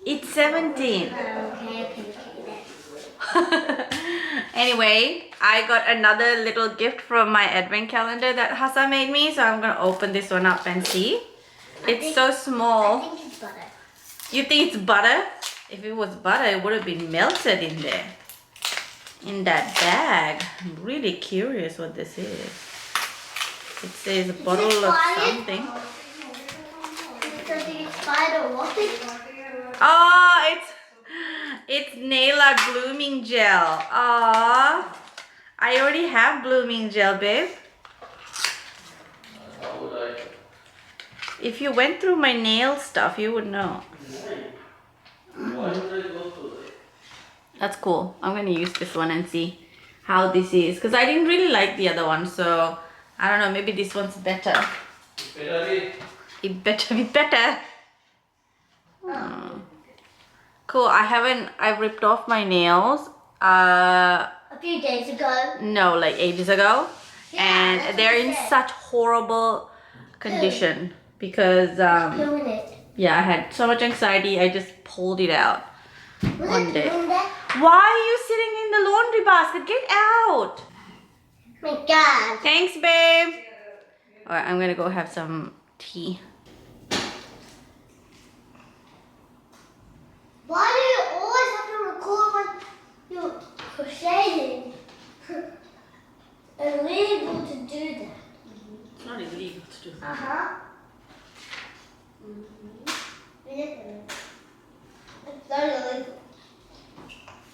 It's 17. Okay. Anyway, I got another little gift from my advent calendar that Hassa made me, so I'm gonna open this one up and see. It's so small. I think it's butter. You think it's butter? If it was butter, it would have been melted in there. In that bag. I'm really curious what this is. It says a bottle of something. Does it expired or what? Oh, it's nail art blooming gel. Aww. I already have blooming gel, babe. If you went through my nail stuff, you would know. That's cool. I'm gonna use this one and see how this is. Because I didn't really like the other one, so I don't know, maybe this one's better. It better be better. Oh. Cool. I've ripped off my nails. A few days ago. No, like ages ago. Yeah, and they're in such horrible condition because yeah, I had so much anxiety. I just pulled it out one day. Why are you sitting in the laundry basket? Get out. My God. Thanks, babe. All right, I'm gonna go have some tea. Why do you always have to record when you're crocheting? Illegal to do that. It's not illegal to do that. It's very illegal.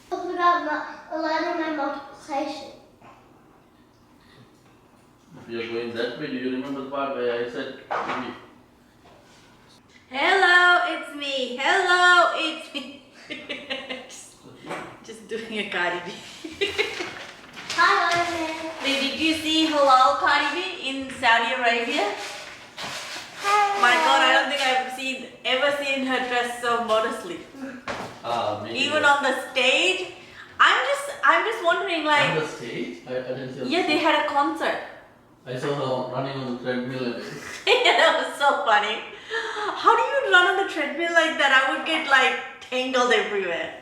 Talk about learning my multiplication. If you're going that way, do you remember the part where I said, Hello, it's me. Hello, it's me. just doing a Cardi B. Hi, Wait, did you see halal Cardi B in Saudi Arabia? My God, I don't think I've ever seen her dressed so modestly. Even on the stage. I'm just wondering, like. On the stage? I didn't see. Yeah, they had a concert. I saw her running on the treadmill. Yeah, that was so funny. How do you run on the treadmill like that? I would get like tangled everywhere.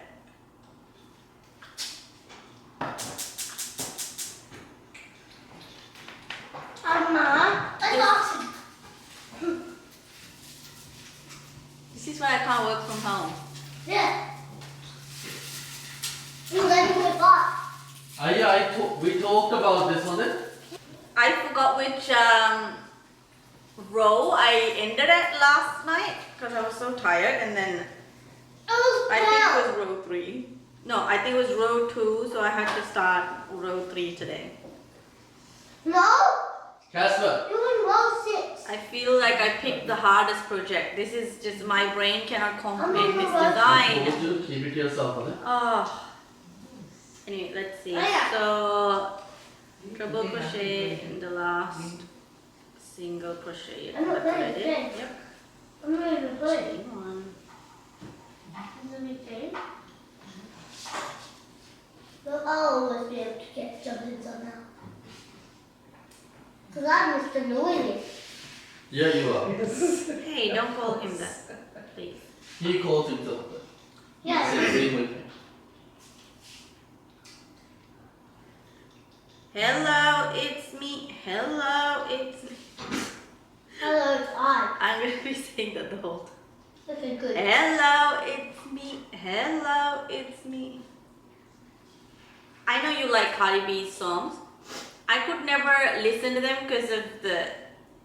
that's awesome. This is why I can't work from home. Yeah. You let me get back. We talked about this on it. I forgot which row I ended at last night because I was so tired, and then I think it was row 3. No, I think it was row 2, so I had to start row 3 today. No. Casper. You in row 6. I feel like I picked the hardest project. This is just, my brain cannot comprehend this design. Would you keep it yourself on it? Oh. Anyway, let's see. Oh, yeah. So, treble crochet in the last single crochet. I'm not That's what I ready. did. Yep. I'm not even playing. Chain 1. I'll always be able to get something somehow. Because I'm Mr. Annoying. Yeah, you are. Hey, don't call him that, please. He calls himself that. Yes. Same with me. Hello, it's me. Hello, it's me. Hello, it's I. I'm going to be saying that the whole time. Okay, good. Hello, it's me. Hello, it's me. I know you like Cardi B's songs. I could never listen to them because of the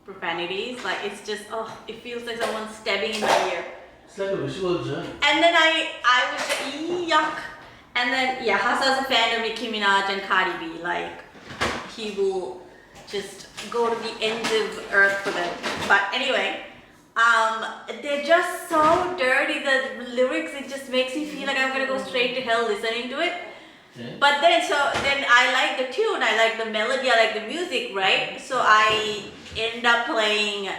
profanities. Like, it's just, oh, it feels like someone's stabbing in my ear. It's like a visual journey. And then I was just, yuck. And then, yeah, Hassan's a fan of Nicki Minaj and Cardi B. Like, he will just go to the ends of earth for them. But anyway, they're just so dirty. The lyrics, it just makes me feel like I'm gonna go straight to hell listening to it. Yeah. But then I like the tune, I like the melody, I like the music, right? So I end up playing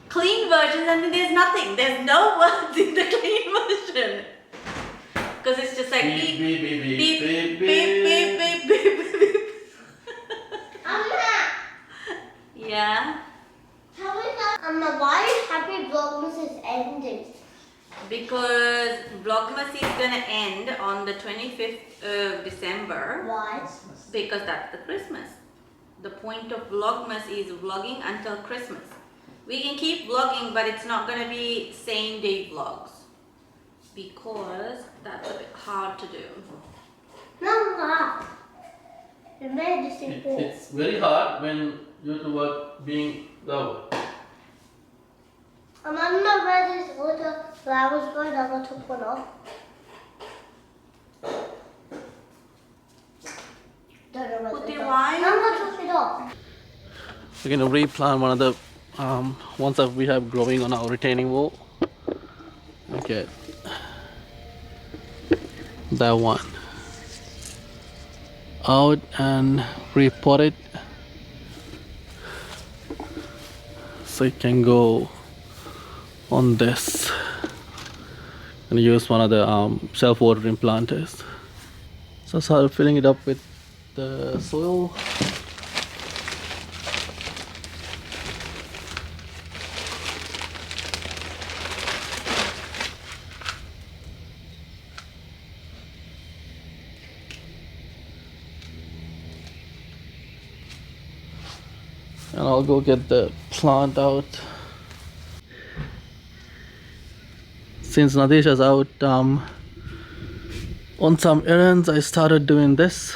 clean versions, and then there's nothing. There's no words in the clean version. Because it's just like beep, beep, beep, beep, beep, beep, beep, beep, beep. Yeah? Tell me that. Why is Happy Vlogmas is ending? Because Vlogmas is gonna end on the 25th of December. Why? Because that's the Christmas. The point of Vlogmas is vlogging until Christmas. We can keep vlogging, but it's not gonna be same day vlogs. Because that's a bit hard to do. Mama, you made this in four. It's very hard when you're to work being low. I'm on my where these little flowers going. I'm gonna take one off. Don't know where Put they it go. wide. I'm gonna take it off. We're going to replant one of the ones that we have growing on our retaining wall. Okay, that one out and repot it so it can go on this, and use one of the self-watering planters. So I started filling it up with the soil. And I'll go get the plant out. Since Nadisha's out on some errands, I started doing this.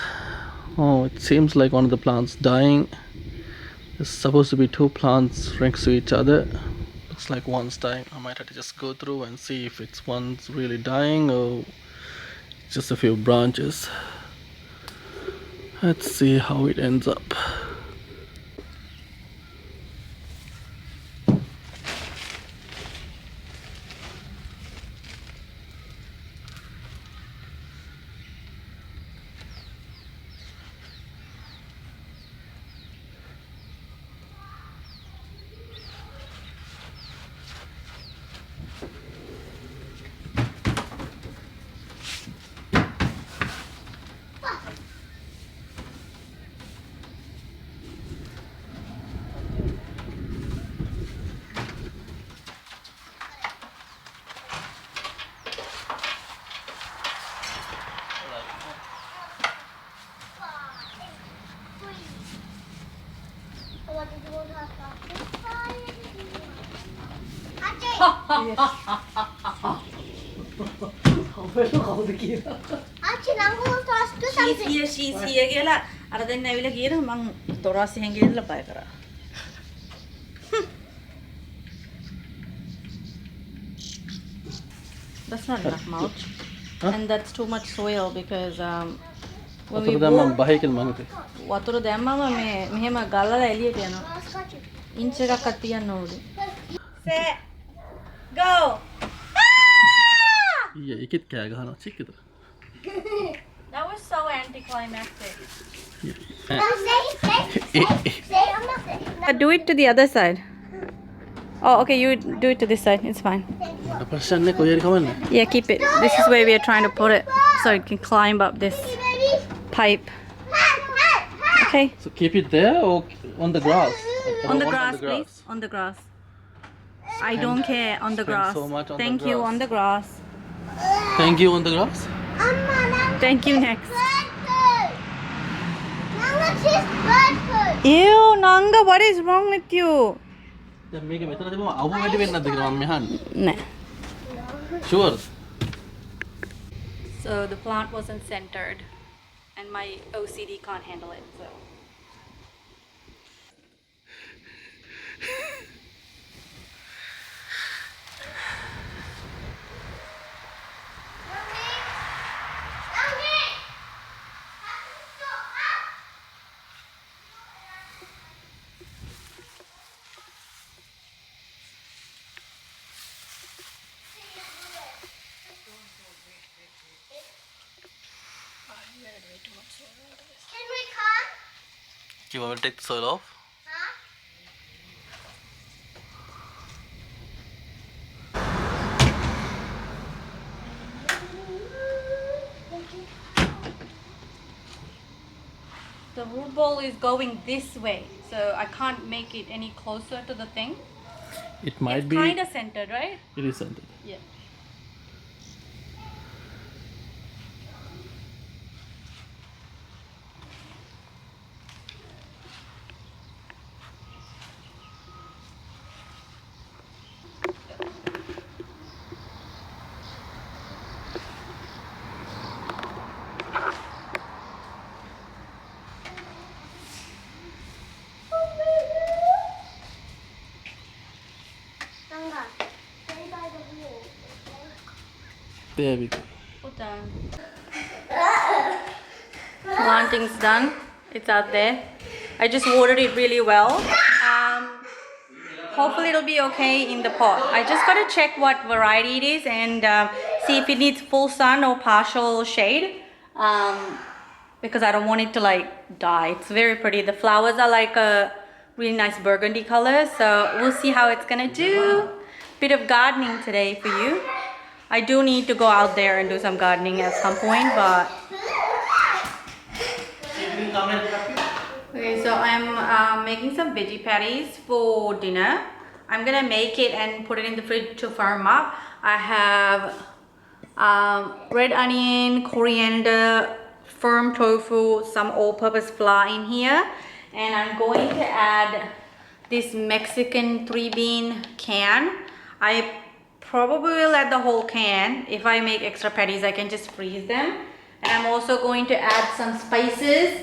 Oh, it seems like one of the plants dying. There's supposed to be two plants next to each other. Looks like one's dying. I might have to just go through and see if it's one's really dying or just a few branches. Let's see how it ends up. What did you want to have? Actually, I'm going to ask you something. She's here කියලා අර දෙන්න ඇවිල්ලා ගියන මං තොරාසි හැංගිලා බය කරා. That's not enough mulch. Huh? And that's too much soil because when we වතුර දැම්මම බහයකින් මං හිතේ. වතුර දැම්මම මේ මෙහෙම ගල්ලලා එළියට යනවා. ඉන්ච් එකක්වත් තියන්න ඕනේ. Set. Go. ඊයේ එකෙත් කෑ ගහනවා චික්කද. That was so anticlimactic. No, say, I'm not saying. Do it to the other side. Oh, okay, you do it to this side. It's fine. මට ප්‍රශ්නයක් කොහේ හරි කවන්නේ. Yeah, keep it. This is where we are trying to put it so it can climb up this pipe. Okay. So keep it there or on the grass? On the grass, please. On the grass. I don't care. On the spend grass. so much on the Thank you. grass. On the grass. Thank you on the grass. Thank you. Next. Nanga, she's bird food. Ew, Nanga, what is wrong with you? දැන් මේක මෙතන තිබුණා අවු වැඩි වෙන්නේ නැද්ද කියලා මම අහන්නේ. Nah. Sure. So the plant wasn't centered, and my OCD can't handle it. So. Can we come? Do you want me to take the soil off? Huh? The root ball is going this way, so I can't make it any closer to the thing. It might It's be. kind of centered, right? It is centered. Yeah. There we go. Put down. Planting's done. It's out there. I just watered it really well. Hopefully it'll be okay in the pot. I just gotta check what variety it is and see if it needs full sun or partial shade. Because I don't want it to like die. It's very pretty. The flowers are like a really nice burgundy color. So we'll see how it's gonna do. Bit of gardening today for you. I do need to go out there and do some gardening at some point, but... Okay, so I'm making some veggie patties for dinner. I'm gonna make it and put it in the fridge to firm up. I have red onion, coriander, firm tofu, some all-purpose flour in here, and I'm going to add this Mexican 3-bean can. I probably will add the whole can. If I make extra patties, I can just freeze them. And I'm also going to add some spices,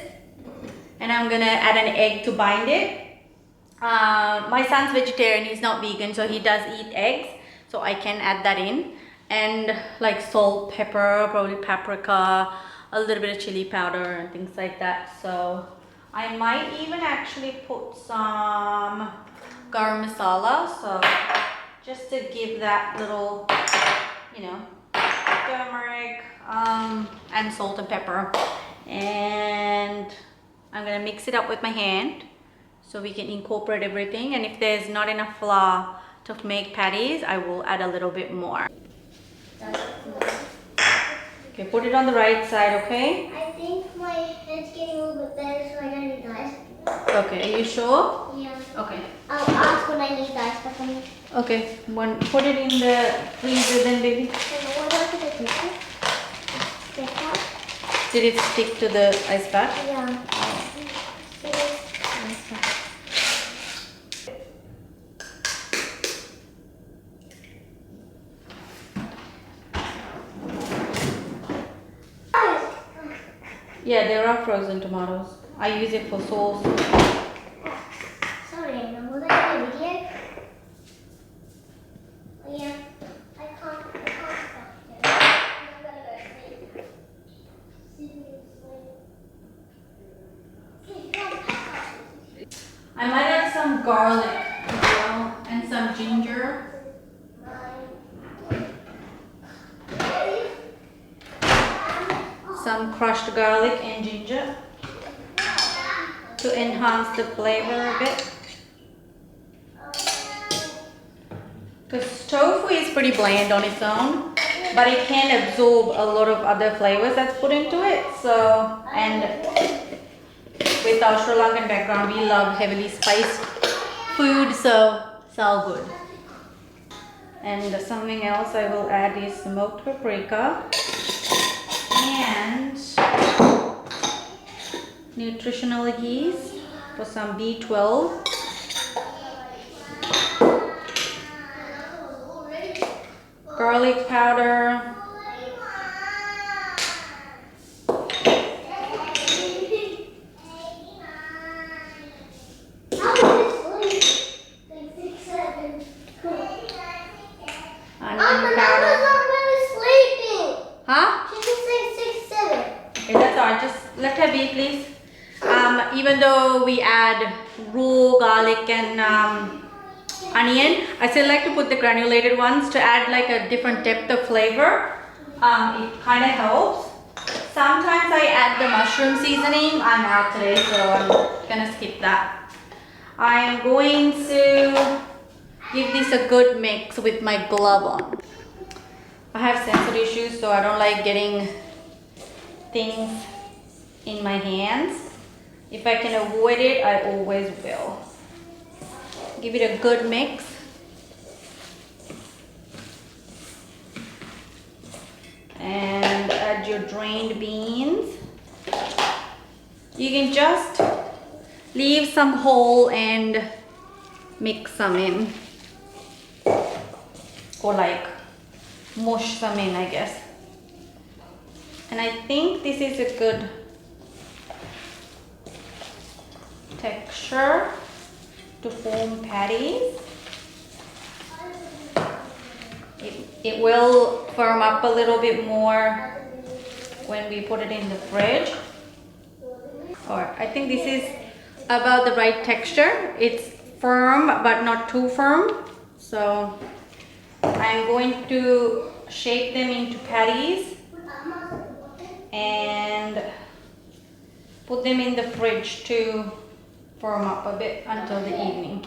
and I'm gonna add an egg to bind it. My son's vegetarian, he's not vegan, so he does eat eggs, so I can add that in. And like salt, pepper, probably paprika, a little bit of chili powder and things like that. So I might even actually put some garam masala, so just to give that little, you know, turmeric and salt and pepper. And I'm gonna mix it up with my hand so we can incorporate everything. And if there's not enough flour to make patties, I will add a little bit more. Okay, put it on the right side, okay? I think my head's getting a little bit better, so I don't need ice. Okay, are you sure? Yeah. Okay. I'll ask when I need ice, but I'm... Okay, put it in the freezer then, baby. What about the picture? Stick out? Did it stick to the ice pack? Yeah. Yeah, there are frozen tomatoes. I use it for sauce. Sorry, Anna, will that be a video? Oh, yeah. I can't stop it. I'm gonna go sleep. I might add some garlic as well and some ginger. Some crushed garlic and ginger to enhance the flavor a bit. Because tofu is pretty bland on its own, but it can absorb a lot of other flavors that's put into it. So, and with our Sri Lankan background, we love heavily spiced food, so it's all good. And something else I will add is smoked paprika and nutritional yeast for some B12. Garlic powder. Onion powder. Huh? She can say 6, 7. Okay, that's all. Just let her be, please. Even though we add raw garlic and onion, I still like to put the granulated ones to add like a different depth of flavor. It kind of helps. Sometimes I add the mushroom seasoning. I'm out today, so I'm gonna skip that. I'm going to give this a good mix with my glove on. I have sensory issues, so I don't like getting things in my hands. If I can avoid it, I always will. Give it a good mix. And add your drained beans. You can just leave some whole and mix some in. Or like mush some in, I guess. And I think this is a good texture to form patties. it will firm up a little bit more when we put it in the fridge. Or I think this is about the right texture. It's firm but not too firm. So I'm going to shape them into patties and put them in the fridge to firm up a bit until the evening.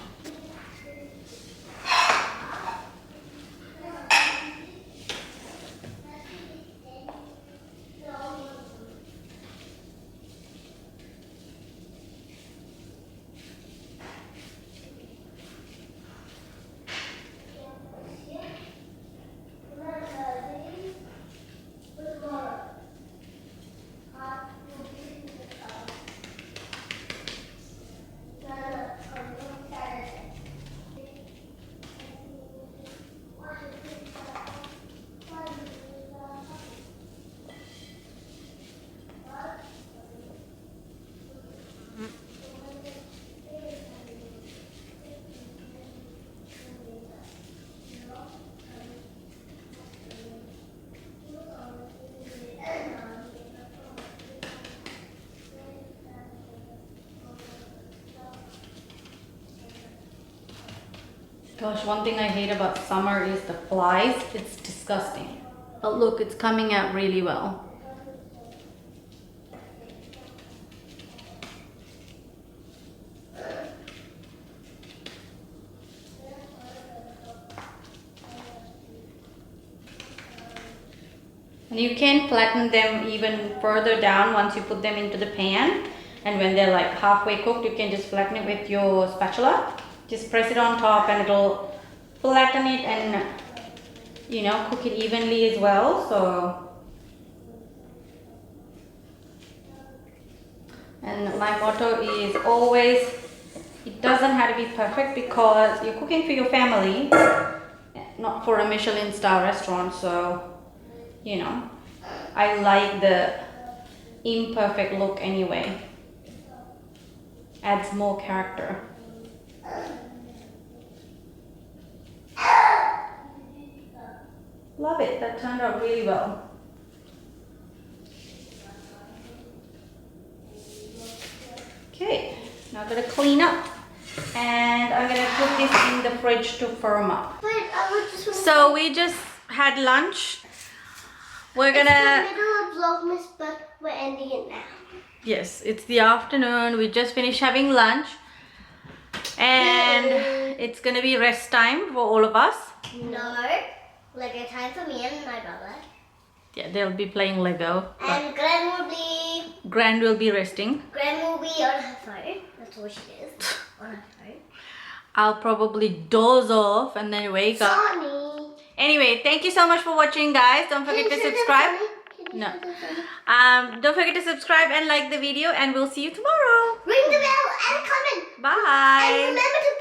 Gosh, one thing I hate about summer is the flies. It's disgusting. But look, it's coming out really well. And you can flatten them even further down once you put them into the pan. And when they're like halfway cooked, you can just flatten it with your spatula. Just press it on top and it'll flatten it and, you know, cook it evenly as well. So, and my motto is always, it doesn't have to be perfect because you're cooking for your family, not for a Michelin star restaurant. So, you know, I like the imperfect look anyway. Adds more character. Love it, that turned out really well. Okay, now I'm gonna clean up and I'm gonna put this in the fridge to firm up. Wait, I would just. So we just had lunch. We're gonna. It's the middle of Vlogmas, but we're ending it now. Yes, it's the afternoon. We just finished having lunch. And it's gonna be rest time for all of us. No, Lego time for me and my brother. Yeah, they'll be playing Lego. And Gran will be resting. Gran will be on her phone. That's all she is. On her phone. I'll probably doze off and then wake up. Sonny. Anyway, thank you so much for watching, guys. Don't forget to subscribe. No. Don't forget to subscribe and like the video, and we'll see you tomorrow. Ring the bell and comment. Bye. And remember to